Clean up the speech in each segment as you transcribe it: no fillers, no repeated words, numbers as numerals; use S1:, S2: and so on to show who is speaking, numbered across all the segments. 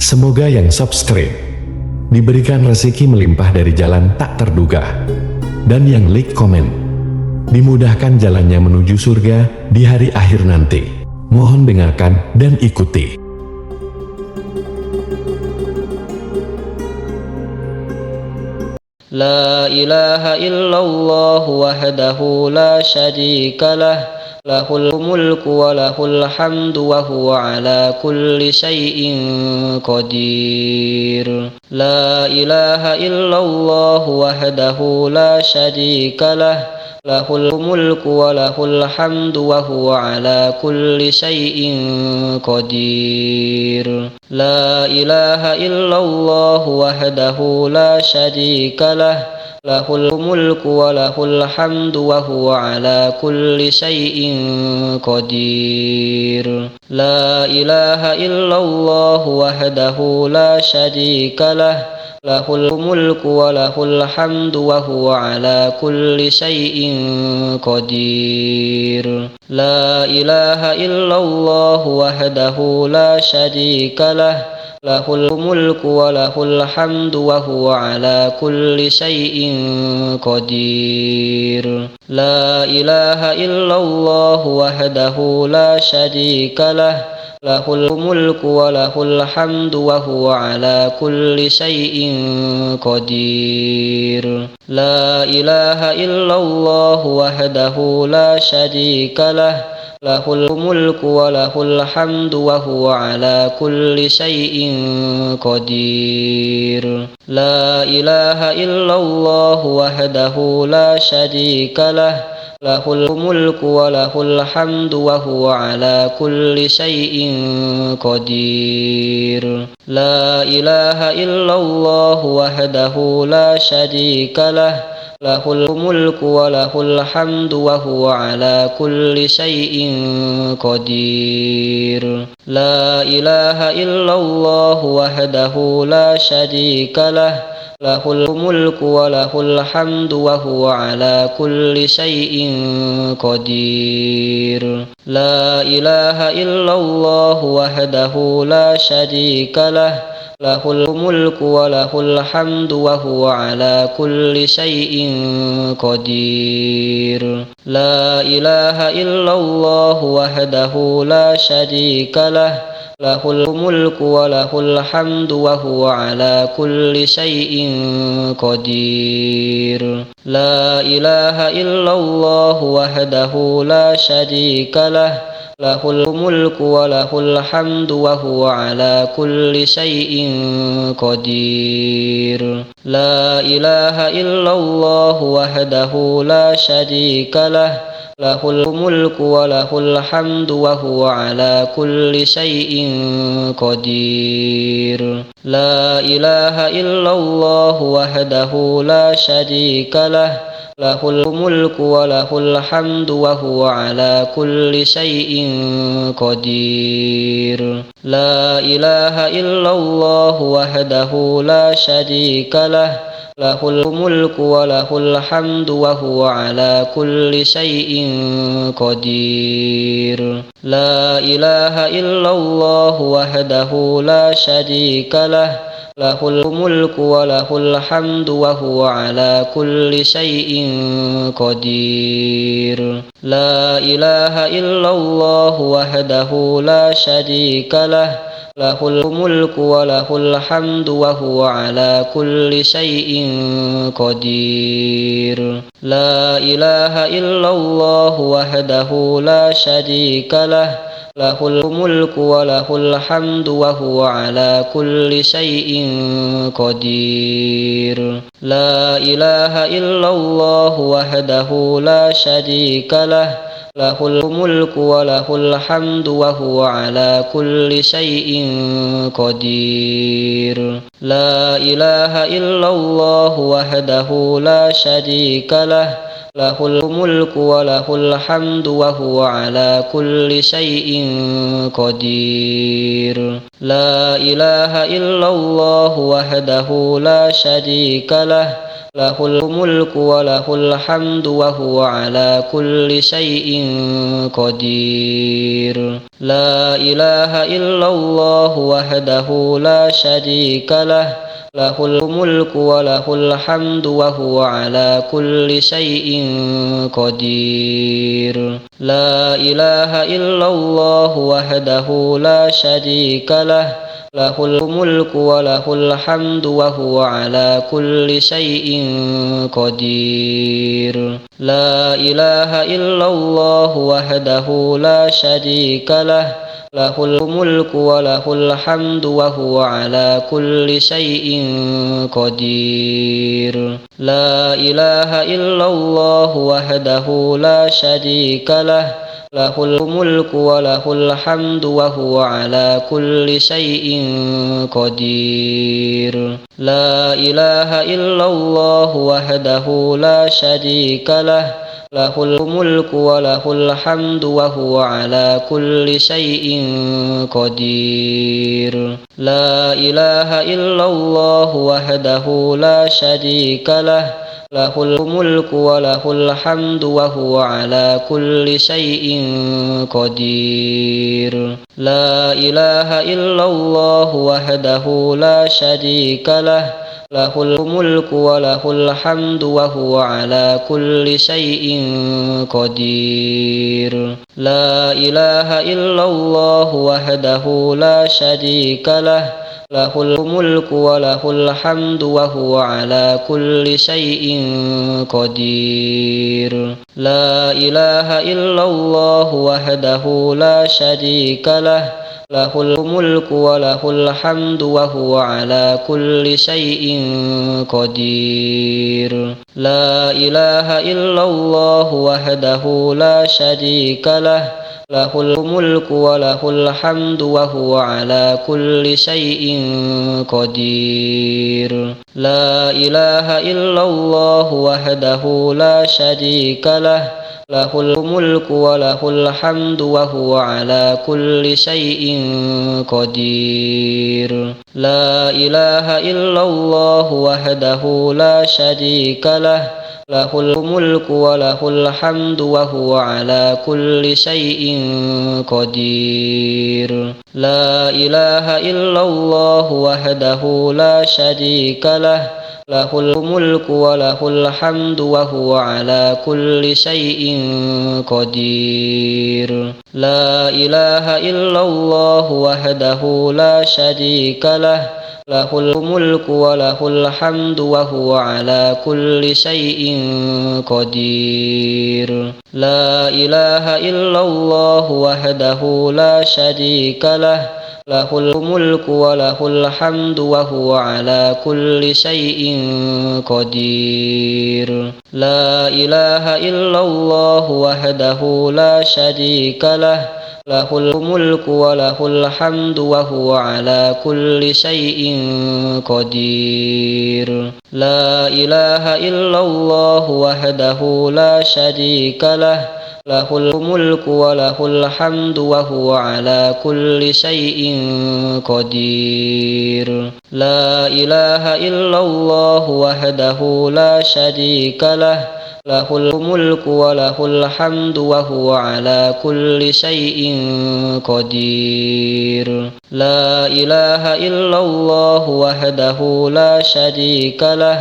S1: Semoga yang subscribe diberikan rezeki melimpah dari jalan tak terduga, dan yang like komen dimudahkan jalannya menuju surga di hari akhir nanti. Mohon dengarkan dan ikuti.
S2: La ilaha illallah wahdahu la syarika lah, lahul mulku wa lahul hamdu wa huwa ala kulli syai'in qadir. La ilaha illallah wahdahu la syarika lah, lahul mulku wa lahul hamdu wa huwa ala kulli syai'in qadir. La ilaha illallah wahdahu la syarika lah, lahul mulku wa lahul hamdu wa huwa ala kulli syai'in qadir. La ilaha illallah wahdahu la syarika lah, lahul mulku wa lahul hamdu wa huwa ala kulli syai'in qadir. La ilaha illallah wahdahu la syarika lah, lahul mulku wa lahul hamdu wa huwa ala kulli syai'in qadir. La ilaha illallah wahdahu la syarika lah, lahul mulku wa lahul hamdu wa huwa ala kulli syai'in qadir. La ilaha illallah wahdahu la syarika lah, lahul mulku wa lahul hamdu wa huwa ala kulli syai'in qadir. La ilaha illallah wahdahu la syarika lah, lahul mulku wa lahul hamdu wa huwa ala kulli syai'in qadir. La ilaha illallah wahdahu la syarika lah, lahul mulku wa lahul hamdu wa huwa ala kulli syai'in qadir. La ilaha illallah wahdahu la syarika lah, lahul mulku wa lahul hamdu wa huwa ala kulli syai'in qadir. La ilaha illallah wahdahu la syarika lah, lahul mulku wa lahul hamdu wa huwa ala kulli syai'in qadir. La ilaha illallah wahdahu la syarika lah, lahul mulku wa lahul hamdu wa huwa ala kulli syai'in qadir. La ilaha illallah wahdahu la syarika lah, lahul mulku wa lahul hamdu wa huwa ala kulli syai'in qadir. La ilaha illallah wahdahu la syarika lah, lahul mulku wa lahul hamdu wa huwa ala kulli syai'in qadir. La ilaha illallah wahdahu la syarika lah, lahul mulku wa lahul hamdu wa huwa ala kulli syai'in qadir. La ilaha illallah wahdahu la syarika lah, lahul mulku wa lahul hamdu wa huwa ala kulli syai'in qadir. La ilaha illallah wahdahu la syarika lah, lahul mulku wa lahul hamdu wa huwa ala kulli syai'in qadir. La ilaha illallah wahdahu la syarika lah, lahul mulku wa lahul hamdu wa huwa ala kulli syai'in qadir. La ilaha illallah wahdahu la syarika lah, lahul mulku wa lahul hamdu wa huwa ala kulli syai'in qadir. La ilaha illallah wahdahu la syarika lah, lahul mulku wa lahul hamdu wa huwa ala kulli syai'in qadir. La ilaha illallah wahdahu la syarika lah, lahul mulku wa lahul hamdu wa huwa ala kulli syai'in qadir. La ilaha illallah wahdahu la syarika lah, lahul mulku wa lahul hamdu wa huwa ala kulli syai'in qadir. La ilaha illallah wahdahu la syarika lah, lahul mulku wa lahul hamdu wa huwa ala kulli syai'in qadir. La ilaha illallah wahdahu la syarika lah, lahul mulku wa lahul hamdu wa huwa ala kulli syai'in qadir. La ilaha illallah wahdahu la syarika lah, lahul mulku wa lahul hamdu wa huwa ala kulli syai'in qadir. La ilaha illallah wahdahu la syarika lah, lahul mulku wa lahul hamdu wa huwa ala kulli syai'in qadir. La ilaha illallah wahdahu la syarika lah, lahul mulku wa lahul hamdu wa huwa ala kulli syai'in qadir. La ilaha illallah wahdahu la syarika lah, lahul mulku wa lahul hamdu wa huwa ala kulli syai'in qadir. La ilaha illallah wahdahu la syarika lah, lahul mulku wa lahul hamdu wa huwa ala kulli syai'in qadir. La ilaha illallah wahdahu la syarika lah, lahul mulku wa lahul hamdu wa huwa ala kulli syai'in qadir. La ilaha illallah wahdahu la syarika lah, lahul mulku wa lahul hamdu wa huwa ala kulli syai'in qadir. La ilaha illallah wahdahu la syarika lah, lahul mulku wa lahul hamdu wa huwa ala kulli syai'in qadir. La ilaha illallah wahdahu la syarika lah, lahul mulku wa lahul hamdu wa huwa ala kulli syai'in qadir. La ilaha illallah wahdahu la syarika lah, lahul mulku wa lahul hamdu wa huwa ala kulli syai'in qadir. La ilaha illallah wahdahu la syarika lah, lahul mulku wa lahul hamdu wa huwa ala kulli syai'in qadir. La ilaha illallah wahdahu la syarika lah, lahul mulku wa lahul hamdu wa huwa ala kulli syai'in qadir. La ilaha illallah wahdahu la syarika lah, lahul mulku wa lahul hamdu wa huwa ala kulli syai'in qadir. La ilaha illallah wahdahu la syarika lah, lahul mulku wa lahul hamdu wa huwa ala kulli syai'in qadir. La ilaha illallah wahdahu la syarika lah, lahul mulku wa lahul hamdu wa huwa ala kulli syai'in qadir. La ilaha illallah wahdahu la syarika lah, lahul mulku wa lahul hamdu wa huwa ala kulli syai'in qadir. La ilaha illallah wahdahu la syarika lah,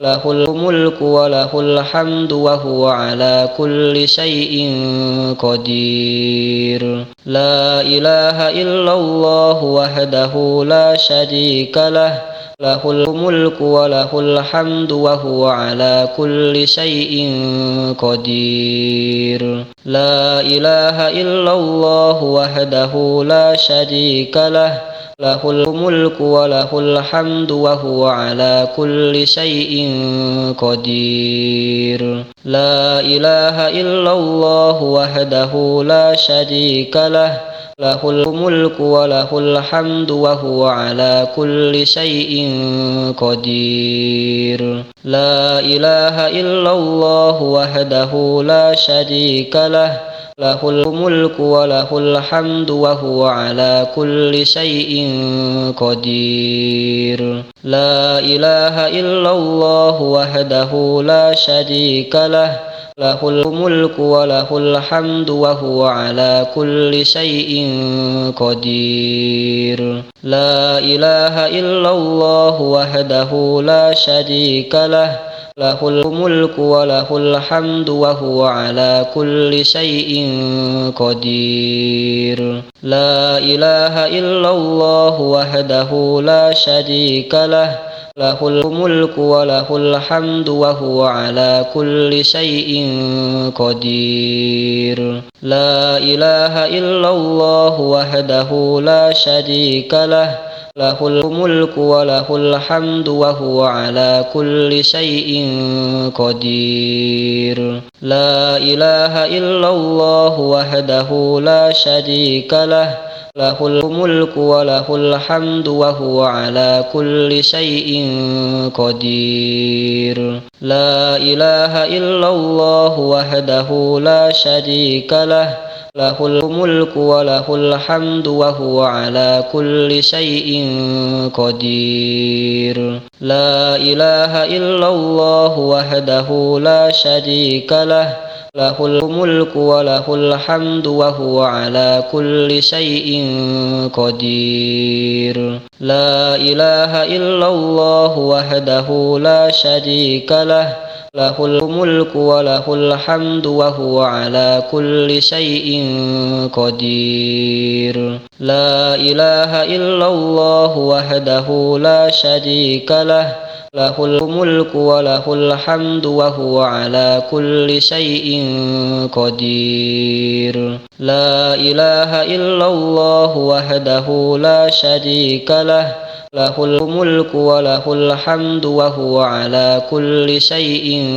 S2: lahul mulku wa lahul hamdu wa huwa ala kulli syai'in qadir. La ilaha illallah wahdahu la syarika lah, lahul mulku wa lahul hamdu wa huwa ala kulli syai'in qadir. La ilaha illallah wahdahu la syarika lah, lahul mulku wa lahul hamdu wa huwa ala kulli syai'in qadir. La ilaha illallah wahdahu la syarika lah, lahul mulku wa lahul hamdu wa huwa ala kulli syai'in qadir. La ilaha illallah wahdahu la syarika lah, lahul mulku wa lahul hamdu wa huwa ala kulli syai'in qadir. La ilaha illallah wahdahu la syarika lah, lahul mulku wa lahul hamdu wa huwa ala kulli syai'in qadir. La ilaha illallah wahdahu la syarika lah, lahul mulku wa lahul hamdu wa huwa ala kulli syai'in qadir. La ilaha illallah wahdahu la syarika lah, lahul mulku wa lahul hamdu wa huwa ala kulli syai'in qadir. La ilaha illallah wahdahu la syarika lah, lahul mulku wa lahul hamdu wa huwa ala kulli syai'in qadir. La ilaha illallah wahdahu la syarika lah, lahul mulku wa lahul hamdu wa huwa ala kulli syai'in qadir. La ilaha illallah wahdahu la syarika lah, lahul mulku wa lahul hamdu wa huwa ala kulli syai'in qadir. La ilaha illallah wahdahu la syarika lah, lahul mulku wa lahul hamdu wa huwa ala kulli syai'in qadir. La ilaha illallah wahdahu la syarika lah, lahul mulku wa lahul hamdu wa huwa ala kulli syai'in qadir. La ilaha illallah wahdahu la syarika lah, lahul mulku wa lahul hamdu wa huwa ala kulli syai'in qadir. La ilaha illallah wahdahu la syarika lah, lahul mulku wa lahul hamdu wa huwa ala kulli syai'in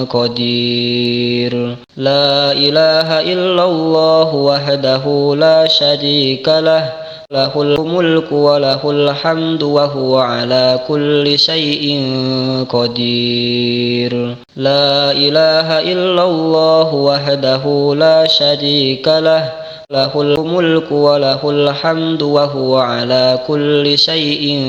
S2: qadir. La ilaha illallah wahdahu la syarika lah, lahul mulku wa lahul hamdu wa huwa ala kulli syai'in qadir. La ilaha illallah wahdahu la syarika lah, lahul mulku wa lahul hamdu wa huwa ala kulli syai'in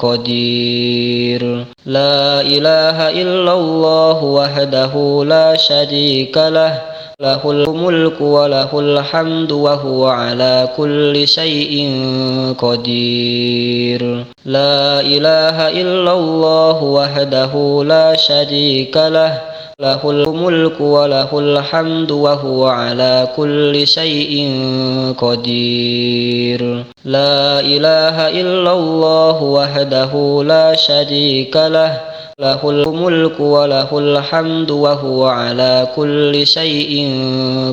S2: qadir. La ilaha illallah wahdahu la syarika lah, lahul mulku wa lahul hamdu wa huwa ala kulli syai'in qadir. La ilaha illallah wahdahu la syarika lah, lahul mulku wa lahul hamdu wa huwa ala kulli syai'in qadir. La ilaha illallah wahdahu la syarika lah, lahul mulku wa lahul hamdu wa huwa ala kulli syai'in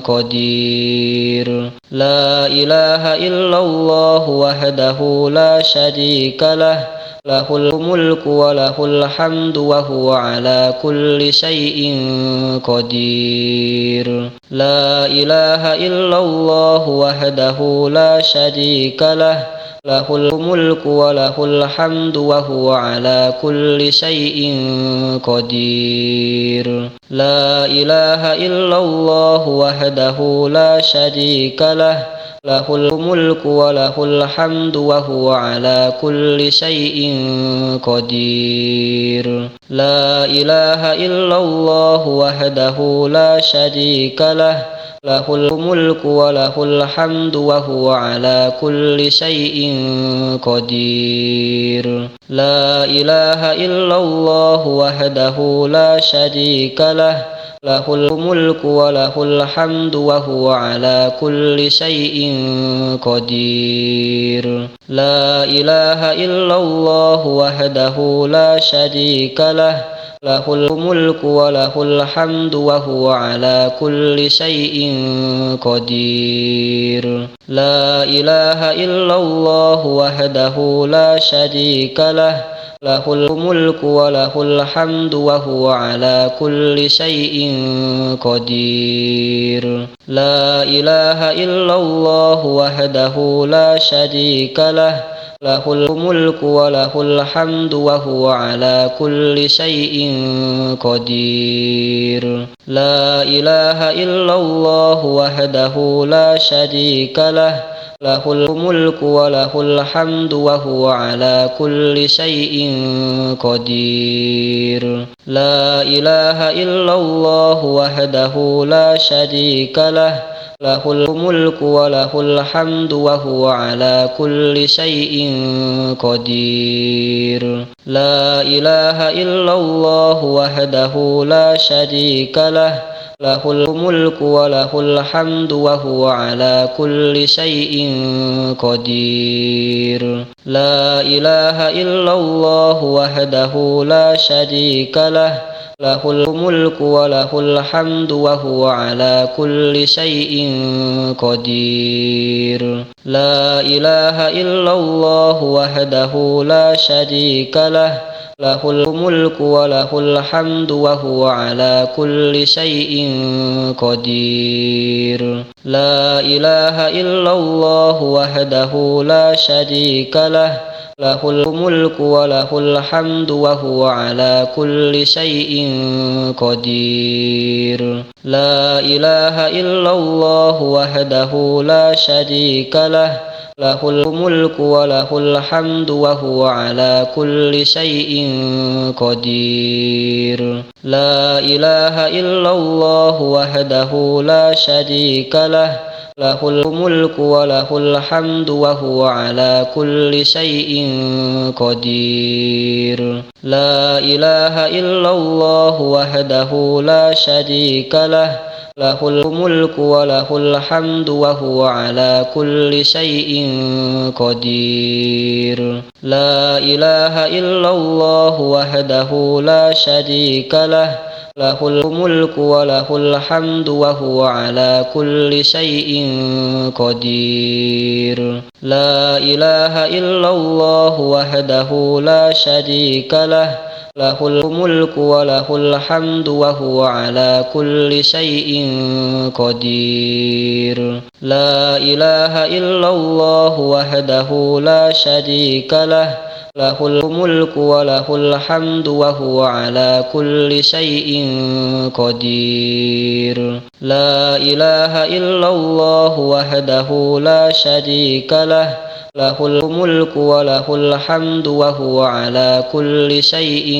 S2: qadir. La ilaha illallah wahdahu la syarika lah, lahul mulku wa lahul hamdu wa huwa ala kulli syai'in qadir. La ilaha illallah wahdahu la syarika lah, lahul mulku wa lahul hamdu wa huwa ala kulli syai'in qadir. La ilaha illallah wahdahu la syarika lah, lahul mulku wa lahul hamdu wa huwa ala kulli syai'in qadir. La ilaha illallah wahdahu la syarika lah, lahul mulku wa lahul hamdu wa huwa ala kulli syai'in qadir. La ilaha illallah wahdahu la syarika lah, lahul mulku wa lahul hamdu wa huwa ala kulli syai'in qadir. La ilaha illallah wahdahu la syarika lah, lahul mulku wa lahul hamdu wa huwa ala kulli syai'in qadir. La ilaha illallah wahdahu la syarika lah, lahul mulku wa lahul hamdu wa huwa ala kulli syai'in qadir. La ilaha illallah wahdahu la syarika lah, له الملك وله الحمد وهو على كل شيء قدير لا إله إلا الله وحده لا شريك له له الملك وله الحمد وهو على كل شيء قدير لا إله إلا الله وحده لا شريك له له الملك وله الحمد وهو على كل شيء قدير لا إله إلا الله وحده لا شريك له له الملك وله الحمد وهو على كل شيء قدير لا إله إلا الله وحده لا شريك له له الملك وله الحمد وهو على كل شيء قدير لا إله إلا الله وحده لا شريك له له الملك وله الحمد وهو على كل شيء قدير لا إله إلا الله وحده لا شريك له له الملك وله الحمد وهو على كل شيء قدير لا إله إلا الله وحده لا شريك له له الملك وله الحمد وهو على كل شيء قدير لا إله إلا الله وحده لا شريك له له الملك وله الحمد وهو على كل شيء قدير لا إله إلا الله وحده لا شريك له له الملك وله الحمد وهو على كل شيء قدير لا إله إلا الله وحده لا شريك له له الملك وله الحمد وهو على كل شيء قدير لا إله إلا الله وحده لا شريك له له الملك وله الحمد وهو على كل شيء قدير لا إله إلا الله وحده لا شريك له له الملك وله الحمد وهو على كل شيء قدير لا إله إلا الله وحده لا شريك له له الملك وله الحمد وهو على كل شيء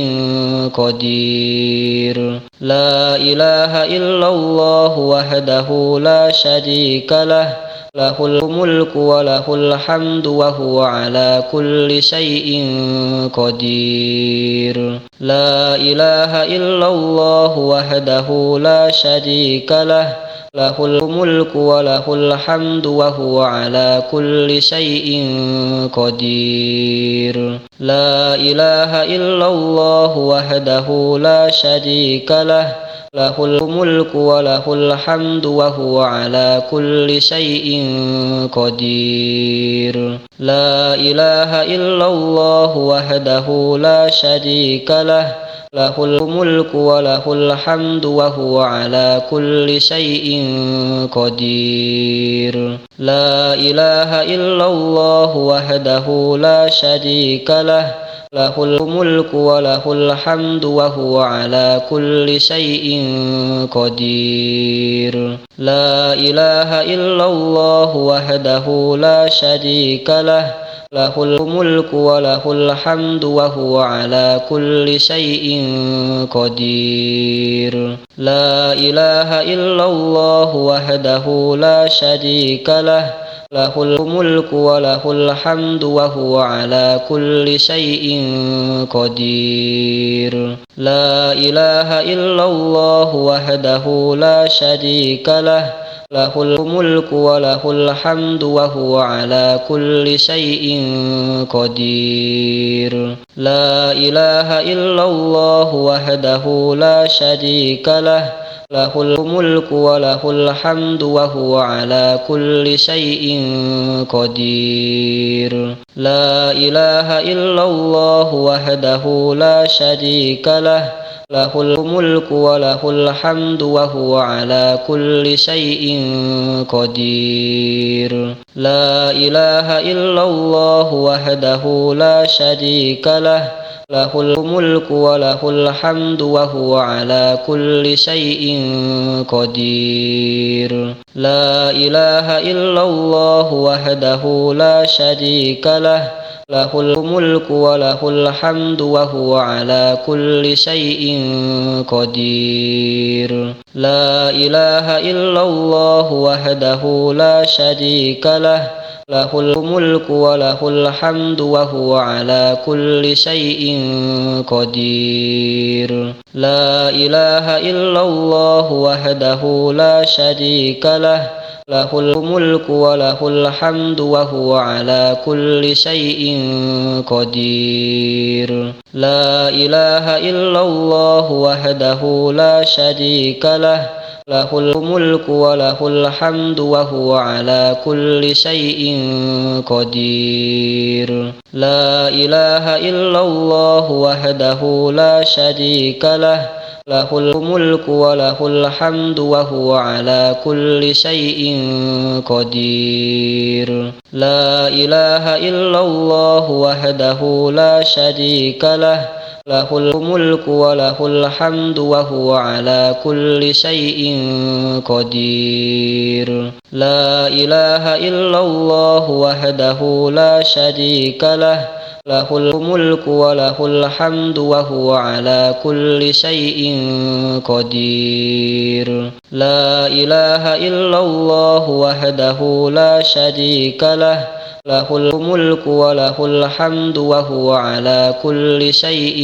S2: قدير لا إله إلا الله وحده لا شريك له له الملك وله الحمد وهو على كل شيء قدير لا إله إلا الله وحده لا شريك له له الملك وله الحمد وهو على كل شيء قدير لا إله إلا الله وحده لا شريك له له الملك وله الحمد وهو على كل شيء قدير لا إله إلا الله وحده لا شريك له له الملك وله الحمد وهو على كل شيء قدير لا إله إلا الله وحده لا شريك له له الملك وله الحمد وهو على كل شيء قدير لا إله إلا الله وحده لا شريك له له الملك وله الحمد وهو على كل شيء قدير لا إله إلا الله وحده لا شريك له له الملك وله الحمد وهو على كل شيء قدير لا إله إلا الله وحده لا شريك له له الملك وله الحمد وهو على كل شيء قدير لا إله إلا الله وحده لا شريك له له الملك وله الحمد وهو على كل شيء قدير. لا إله إلا الله وحده لا شريك له له الملك وله الحمد وهو على كل شيء قدير. لا إله إلا الله وحده لا شريك له له الملك وله الحمد وهو على كل شيء قدير. لا إله إلا الله وحده لا شريك له له الملك وله الحمد وهو على كل شيء قدير. لا إله إلا الله وحده لا شريك له له الملك وله الحمد وهو على كل شيء قدير. لا إله إلا الله وحده لا شريك له له الملك وله الحمد وهو على كل شيء قدير. لا إله إلا الله وحده لا شريك له له الملك وله الحمد وهو على كل شيء قدير. لا إله إلا الله وحده لا شريك له له الملك وله الحمد وهو على كل شيء قدير. لا إله إلا الله وحده لا شريك له له الملك وله الحمد وهو على كل شيء قدير. لا إله إلا الله وحده لا شريك له له الملك وله الحمد وهو على كل شيء قدير. لا إله إلا الله وحده لا شريك له له الملك وله الحمد وهو على كل شيء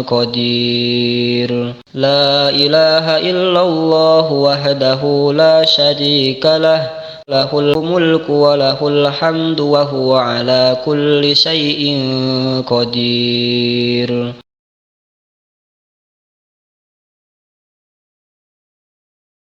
S2: قدير. لا إله إلا الله وحده لا شريك له له الملك وله الحمد وهو على كل شيء قدير.